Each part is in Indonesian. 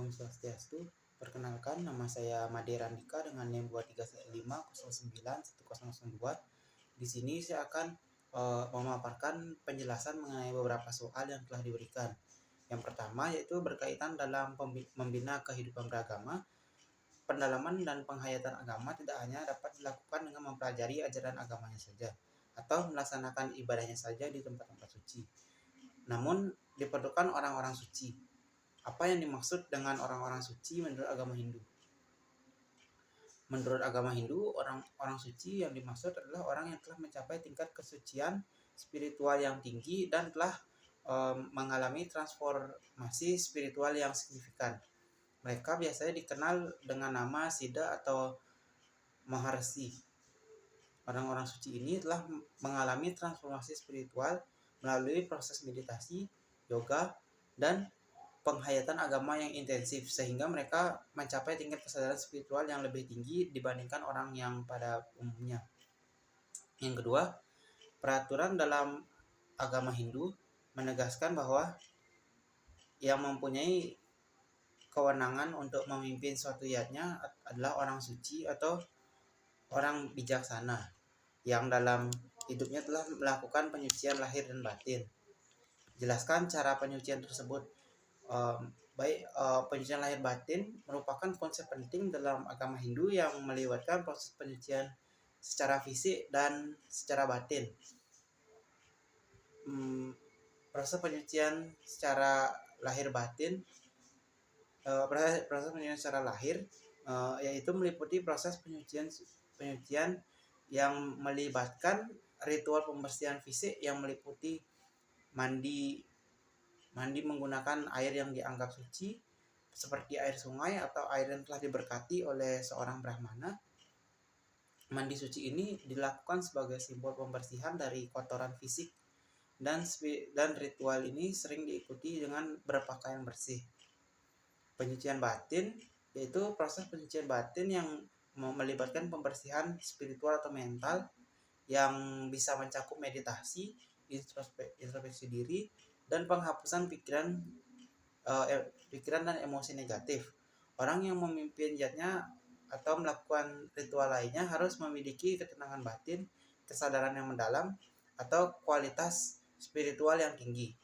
Om Swastiastu. Perkenalkan, nama saya Made Randika dengan NIM 2315091091002. Di sini saya akan memaparkan penjelasan mengenai beberapa soal yang telah diberikan. Yang pertama yaitu berkaitan dalam membina kehidupan beragama. Pendalaman dan penghayatan agama tidak hanya dapat dilakukan dengan mempelajari ajaran agamanya saja atau melaksanakan ibadahnya saja di tempat-tempat suci. Namun diperlukan orang-orang suci. Apa yang dimaksud dengan orang-orang suci menurut agama Hindu? Menurut agama Hindu, orang-orang suci yang dimaksud adalah orang yang telah mencapai tingkat kesucian spiritual yang tinggi dan telah mengalami transformasi spiritual yang signifikan. Mereka biasanya dikenal dengan nama Siddha atau Maharshi. Orang-orang suci ini telah mengalami transformasi spiritual melalui proses meditasi, yoga, dan penghayatan agama yang intensif sehingga mereka mencapai tingkat kesadaran spiritual yang lebih tinggi dibandingkan orang yang pada umumnya. Yang kedua, peraturan dalam agama Hindu menegaskan bahwa yang mempunyai kewenangan untuk memimpin suatu yatnya adalah orang suci atau orang bijaksana yang dalam hidupnya telah melakukan penyucian lahir dan batin. Jelaskan cara penyucian tersebut. Penyucian lahir batin merupakan konsep penting dalam agama Hindu yang melibatkan proses penyucian secara fisik dan secara batin. Proses penyucian secara lahir batin, proses penyucian secara lahir yaitu meliputi proses penyucian yang melibatkan ritual pembersihan fisik yang meliputi mandi menggunakan air yang dianggap suci seperti air sungai atau air yang telah diberkati oleh seorang brahmana. Mandi suci ini dilakukan sebagai simbol pembersihan dari kotoran fisik dan ritual ini sering diikuti dengan berpakaian bersih. Penyucian batin yaitu proses penyucian batin yang melibatkan pembersihan spiritual atau mental yang bisa mencakup meditasi, introspeksi diri, dan penghapusan pikiran dan emosi negatif. Orang yang memimpin yatnya atau melakukan ritual lainnya harus memiliki ketenangan batin, kesadaran yang mendalam, atau kualitas spiritual yang tinggi.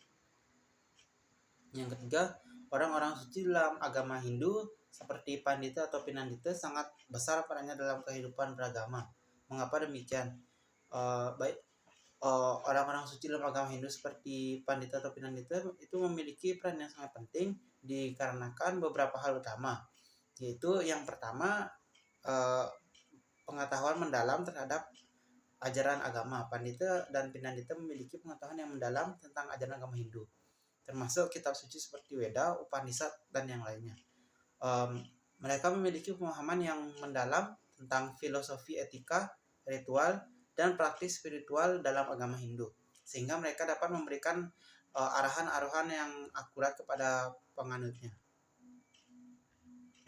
Yang ketiga, orang-orang suci dalam agama Hindu seperti Pandita atau Pinandita sangat besar perannya dalam kehidupan beragama. Mengapa demikian? Orang-orang suci dalam agama Hindu seperti Pandita atau Pinandita itu memiliki peran yang sangat penting dikarenakan beberapa hal utama, yaitu yang pertama pengetahuan mendalam terhadap ajaran agama. Pandita dan Pinandita memiliki pengetahuan yang mendalam tentang ajaran agama Hindu, termasuk kitab suci seperti Weda, Upanishad, dan yang lainnya. Mereka memiliki pemahaman yang mendalam tentang filosofi etika, ritual, dan praktis spiritual dalam agama Hindu, sehingga mereka dapat memberikan arahan-arahan yang akurat kepada penganutnya.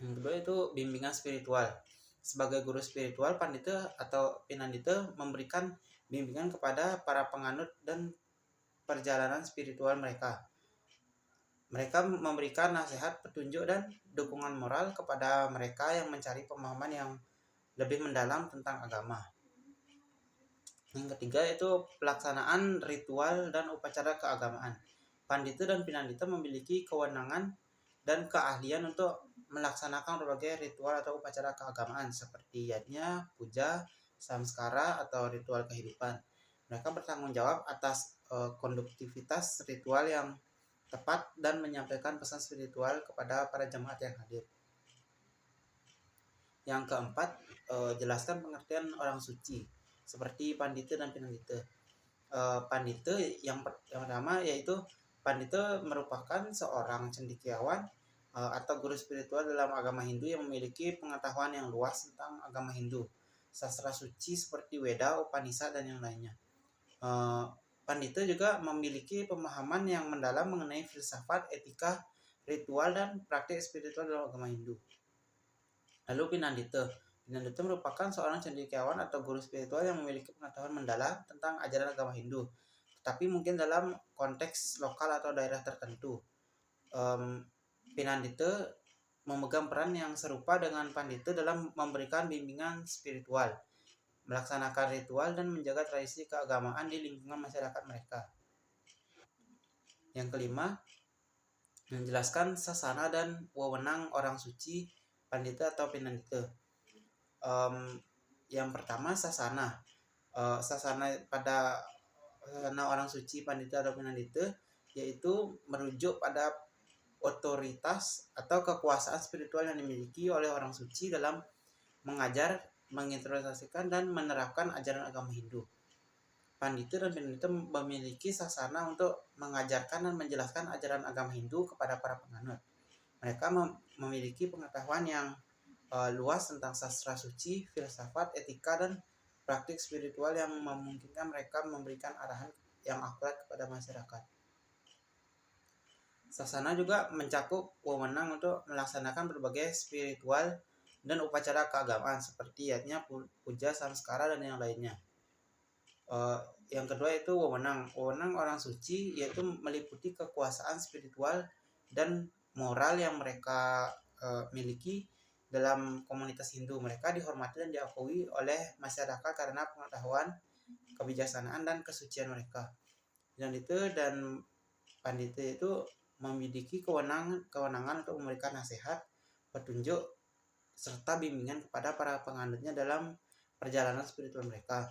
Yang kedua itu bimbingan spiritual. Sebagai guru spiritual, Pandita atau Pinandita memberikan bimbingan kepada para penganut dan perjalanan spiritual mereka. Mereka memberikan nasihat, petunjuk, dan dukungan moral kepada mereka yang mencari pemahaman yang lebih mendalam tentang agama. Yang ketiga yaitu pelaksanaan ritual dan upacara keagamaan. Pandita dan Pinandita memiliki kewenangan dan keahlian untuk melaksanakan berbagai ritual atau upacara keagamaan seperti yajna, puja, samskara, atau ritual kehidupan. Mereka bertanggung jawab atas konduktivitas ritual yang tepat dan menyampaikan pesan spiritual kepada para jemaat yang hadir. Yang keempat, jelaskan pengertian orang suci seperti Pandita dan Pinandita. Pandita yang pertama yaitu Pandita merupakan seorang cendekiawan atau guru spiritual dalam agama Hindu yang memiliki pengetahuan yang luas tentang agama Hindu, sastra suci seperti Weda, Upanishad, dan yang lainnya. Pandita juga memiliki pemahaman yang mendalam mengenai filsafat, etika, ritual, dan praktik spiritual dalam agama Hindu. Lalu Pinandita merupakan seorang cendekiawan atau guru spiritual yang memiliki pengetahuan mendalam tentang ajaran agama Hindu, tetapi mungkin dalam konteks lokal atau daerah tertentu. Pinandita memegang peran yang serupa dengan pandita dalam memberikan bimbingan spiritual, melaksanakan ritual, dan menjaga tradisi keagamaan di lingkungan masyarakat mereka. Yang kelima, menjelaskan sasana dan wewenang orang suci, pandita atau pinandita. Yang pertama, sasana. Sasana pada sasana orang suci, pandita atau pinandita yaitu merujuk pada otoritas atau kekuasaan spiritual yang dimiliki oleh orang suci dalam mengajar, menginterpretasikan, dan menerapkan ajaran agama Hindu. Pandita dan pinandita memiliki sasana untuk mengajarkan dan menjelaskan ajaran agama Hindu kepada para penganut. Mereka memiliki pengetahuan yang luas tentang sastra suci, filsafat, etika, dan praktik spiritual yang memungkinkan mereka memberikan arahan yang akurat kepada masyarakat. Sasana juga mencakup wewenang untuk melaksanakan berbagai spiritual dan upacara keagamaan seperti yaitu puja, samskara, dan yang lainnya. Yang kedua itu wewenang. Wewenang orang suci yaitu meliputi kekuasaan spiritual dan moral yang mereka miliki dalam komunitas Hindu. Mereka dihormati dan diakui oleh masyarakat karena pengetahuan, kebijaksanaan, dan kesucian mereka. Pinandita dan pandita itu memiliki kewenangan untuk memberikan nasihat, petunjuk, serta bimbingan kepada para penganutnya dalam perjalanan spiritual mereka.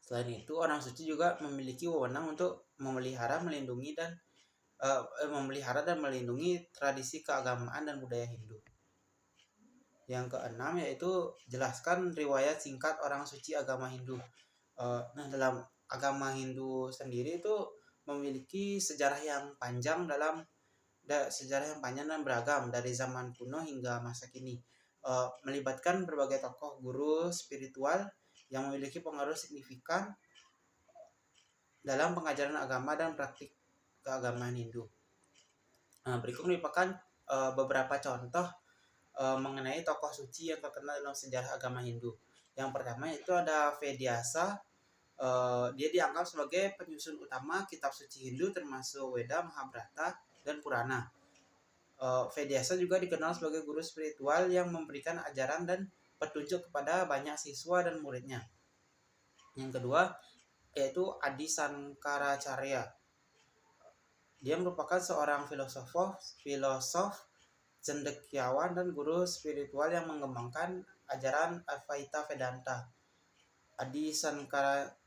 Selain itu, orang suci juga memiliki wewenang untuk memelihara, melindungi dan melindungi tradisi keagamaan dan budaya Hindu. Yang keenam yaitu jelaskan riwayat singkat orang suci agama Hindu. Nah, dalam agama Hindu sendiri itu memiliki sejarah yang panjang dan beragam dari zaman kuno hingga masa kini, melibatkan berbagai tokoh guru spiritual yang memiliki pengaruh signifikan dalam pengajaran agama dan praktik keagamaan Hindu. Berikut merupakan beberapa contoh mengenai tokoh suci yang terkenal dalam sejarah agama Hindu. Yang pertama itu ada Vedyasa. Dia dianggap sebagai penyusun utama kitab suci Hindu termasuk Weda, Mahabharata, dan Purana. Vedyasa juga dikenal sebagai guru spiritual yang memberikan ajaran dan petunjuk kepada banyak siswa dan muridnya. Yang kedua yaitu Adi Sankaracharya. Dia merupakan seorang filosof, cendekiawan, dan guru spiritual yang mengembangkan ajaran Advaita Vedanta. Adi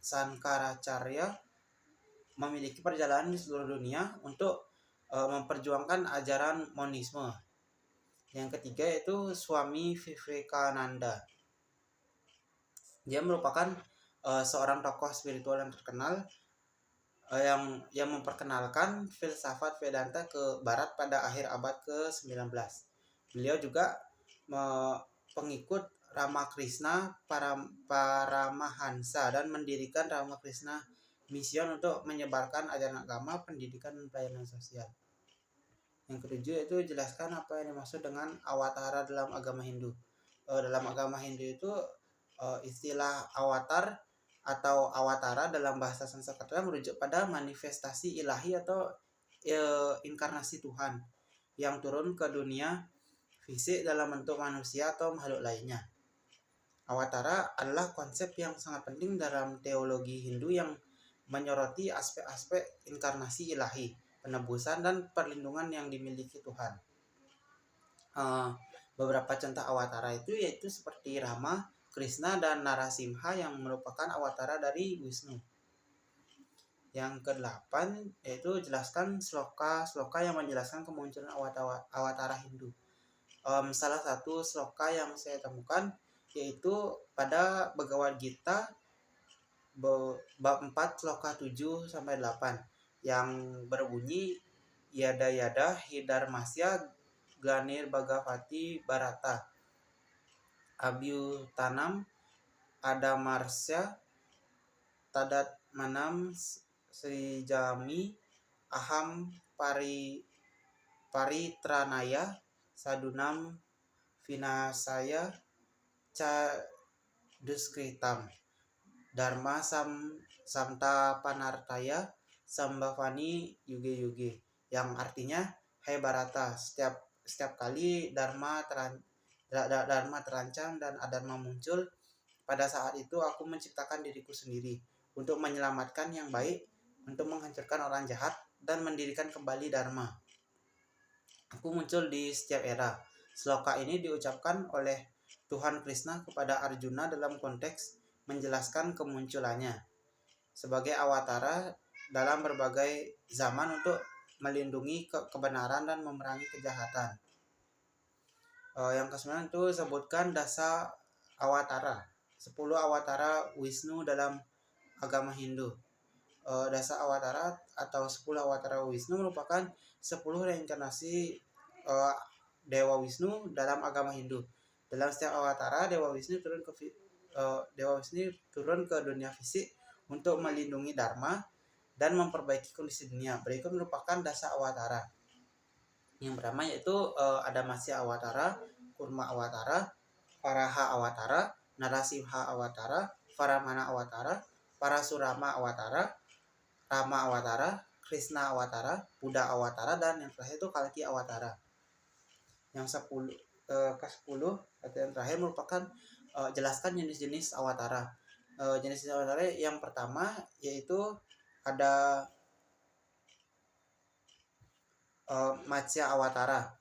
Sankaracharya memiliki perjalanan di seluruh dunia untuk memperjuangkan ajaran monisme. Yang ketiga yaitu Swami Vivekananda. Dia merupakan seorang tokoh spiritual yang terkenal yang memperkenalkan filsafat Vedanta ke barat pada akhir abad ke-19. Beliau juga pengikut Ramakrishna Paramahansa dan mendirikan Ramakrishna Mission untuk menyebarkan ajaran agama, pendidikan, dan pelayanan sosial. Yang ketujuh itu jelaskan apa yang dimaksud dengan awatara dalam agama Hindu. Dalam agama Hindu itu istilah avatar atau awatara dalam bahasa Sanskerta merujuk pada manifestasi ilahi atau inkarnasi Tuhan yang turun ke dunia fisik dalam bentuk manusia atau makhluk lainnya. Awatara adalah konsep yang sangat penting dalam teologi Hindu yang menyoroti aspek-aspek inkarnasi ilahi, penebusan, dan perlindungan yang dimiliki Tuhan. Beberapa contoh awatara itu yaitu seperti Rama, Krishna, dan Narasimha yang merupakan awatara dari Wisnu. Yang ke-8 yaitu jelaskan sloka yang menjelaskan kemunculan awatara Hindu. Salah satu sloka yang saya temukan yaitu pada Bhagavad Gita bab 4 sloka 7 sampai 8 yang berbunyi Yada Yada Hidarmasya Glanir Bhagavati Bharata Abhyutanam Adamarsya Tadat Manam Srijami Aham Paritranaya Sadunam Vinasaya Ca Duskritam Dharma Samta Panartaya Sambhavani Yuge Yuge, yang artinya, hai Bharata, setiap setiap kali Dharma terancam dan adharma muncul, pada saat itu aku menciptakan diriku sendiri untuk menyelamatkan yang baik, untuk menghancurkan orang jahat, dan mendirikan kembali Dharma. Aku muncul di setiap era. Sloka ini diucapkan oleh Tuhan Krishna kepada Arjuna dalam konteks menjelaskan kemunculannya sebagai awatara dalam berbagai zaman untuk melindungi kebenaran dan memerangi kejahatan. Yang ke-9 itu sebutkan dasa awatara, 10 awatara Wisnu dalam agama Hindu. Dasa awatara atau 10 awatara Wisnu merupakan 10 reinkarnasi Dewa Wisnu dalam agama Hindu. Dalam setiap awatara, Dewa Wisnu turun ke dunia fisik untuk melindungi Dharma dan memperbaiki kondisi dunia. Berikut merupakan dasa awatara. Yang pertama yaitu ada Masya Awatara, Kurma Awatara, Paraha Awatara, Narasimha Awatara, Varamana Awatara, Parasurama Awatara, Rama Awatara, Krishna Awatara, Buddha Awatara, dan yang terakhir itu Kalki Awatara. Yang ke-10 atau yang terakhir merupakan jelaskan jenis-jenis awatara. Jenis awatara yang pertama yaitu ada Matsya Awatara.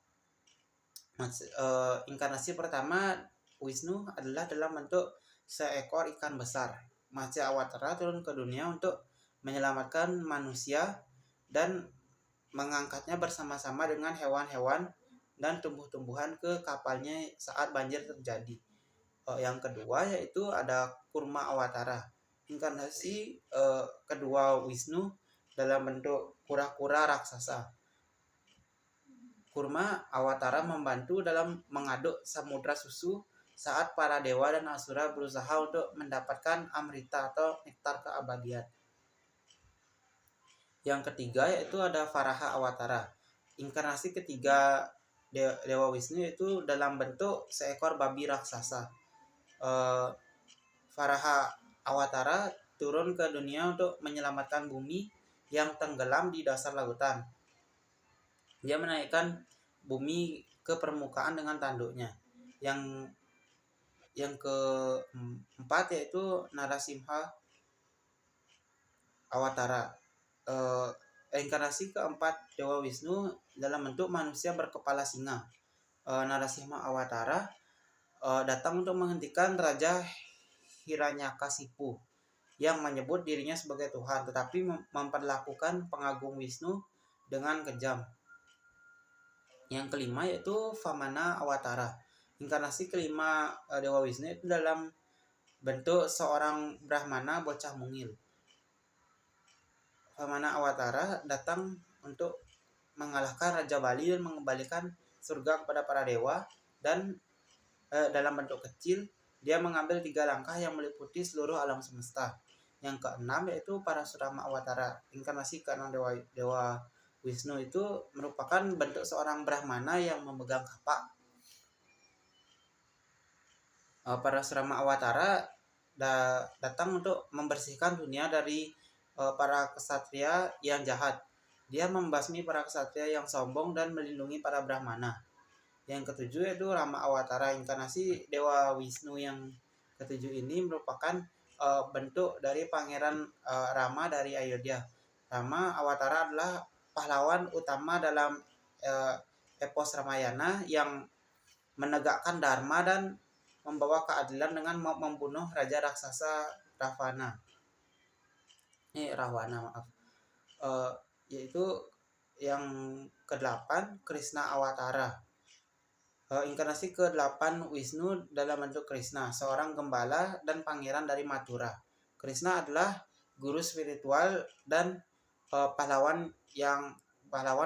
Inkarnasi pertama Wisnu adalah dalam bentuk seekor ikan besar. Matsya Awatara turun ke dunia untuk menyelamatkan manusia dan mengangkatnya bersama-sama dengan hewan-hewan dan tumbuh-tumbuhan ke kapalnya saat banjir terjadi. Yang kedua yaitu ada Kurma Awatara. Inkarnasi kedua Wisnu dalam bentuk kura-kura raksasa. Kurma Awatara membantu dalam mengaduk samudra susu saat para dewa dan asura berusaha untuk mendapatkan amrita atau nektar keabadian. Yang ketiga yaitu ada Varaha Awatara. Inkarnasi ketiga Dewa Wisnu itu dalam bentuk seekor babi raksasa. Varaha Awatara turun ke dunia untuk menyelamatkan bumi yang tenggelam di dasar lautan. Dia menaikkan bumi ke permukaan dengan tanduknya. Yang keempat yaitu Narasimha Awatara. Inkarnasi keempat Dewa Wisnu dalam bentuk manusia berkepala singa. Narasimha Awatara datang untuk menghentikan Raja Hiranyakasipu yang menyebut dirinya sebagai Tuhan, tetapi memperlakukan pengagung Wisnu dengan kejam. Yang kelima yaitu Vamana Awatara. Inkarnasi kelima Dewa Wisnu itu dalam bentuk seorang Brahmana bocah mungil. Vamana Awatara datang untuk mengalahkan Raja Bali dan mengembalikan surga kepada para dewa, dan dalam bentuk kecil dia mengambil 3 langkah yang meliputi seluruh alam semesta. Yang keenam yaitu Parasurama Awatara. Inkarnasi keenam Dewa Wisnu itu merupakan bentuk seorang Brahmana yang memegang kapak. Parasurama Awatara datang untuk membersihkan dunia dari para kesatria yang jahat. Dia membasmi para kesatria yang sombong dan melindungi para Brahmana. Yang ketujuh yaitu Rama Awatara. Inkarnasi Dewa Wisnu yang ketujuh ini merupakan bentuk dari Pangeran Rama dari Ayodhya. Rama Awatara adalah pahlawan utama dalam epos Ramayana yang menegakkan Dharma dan membawa keadilan dengan membunuh Raja Raksasa Ravana. Yaitu yang ke-8 Krishna Awatara. Inkarnasi ke-8 Wisnu dalam bentuk Krishna, seorang gembala dan pangeran dari Mathura. Krishna adalah guru spiritual dan pahlawan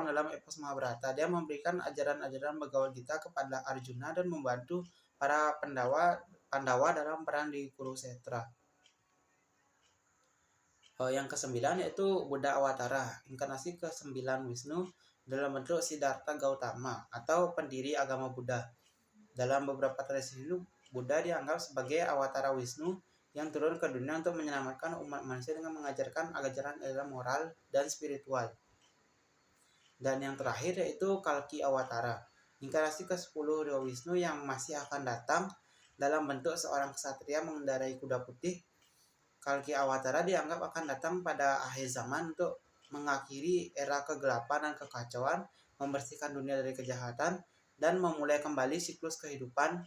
dalam epos Mahabharata. Dia memberikan ajaran-ajaran Bhagavad Gita kepada Arjuna dan membantu para Pandawa dalam perang di Kurukshetra. Yang ke-9 yaitu Buddha Awatara. Inkarnasi ke-9 Wisnu dalam bentuk Siddhartha Gautama atau pendiri agama Buddha. Dalam beberapa tradisi Hindu, Buddha dianggap sebagai awatara Wisnu yang turun ke dunia untuk menyelamatkan umat manusia dengan mengajarkan ajaran-ajaran moral dan spiritual. Dan yang terakhir yaitu Kalki Awatara. Inkarnasi ke-10 Dewa Wisnu yang masih akan datang dalam bentuk seorang ksatria mengendarai kuda putih. Kalki Awatara dianggap akan datang pada akhir zaman untuk mengakhiri era kegelapan dan kekacauan, membersihkan dunia dari kejahatan, dan memulai kembali siklus kehidupan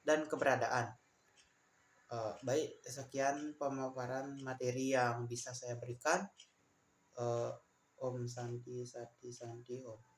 dan keberadaan. Baik, sekian pemaparan materi yang bisa saya berikan. Om Santi Sati Santi Om.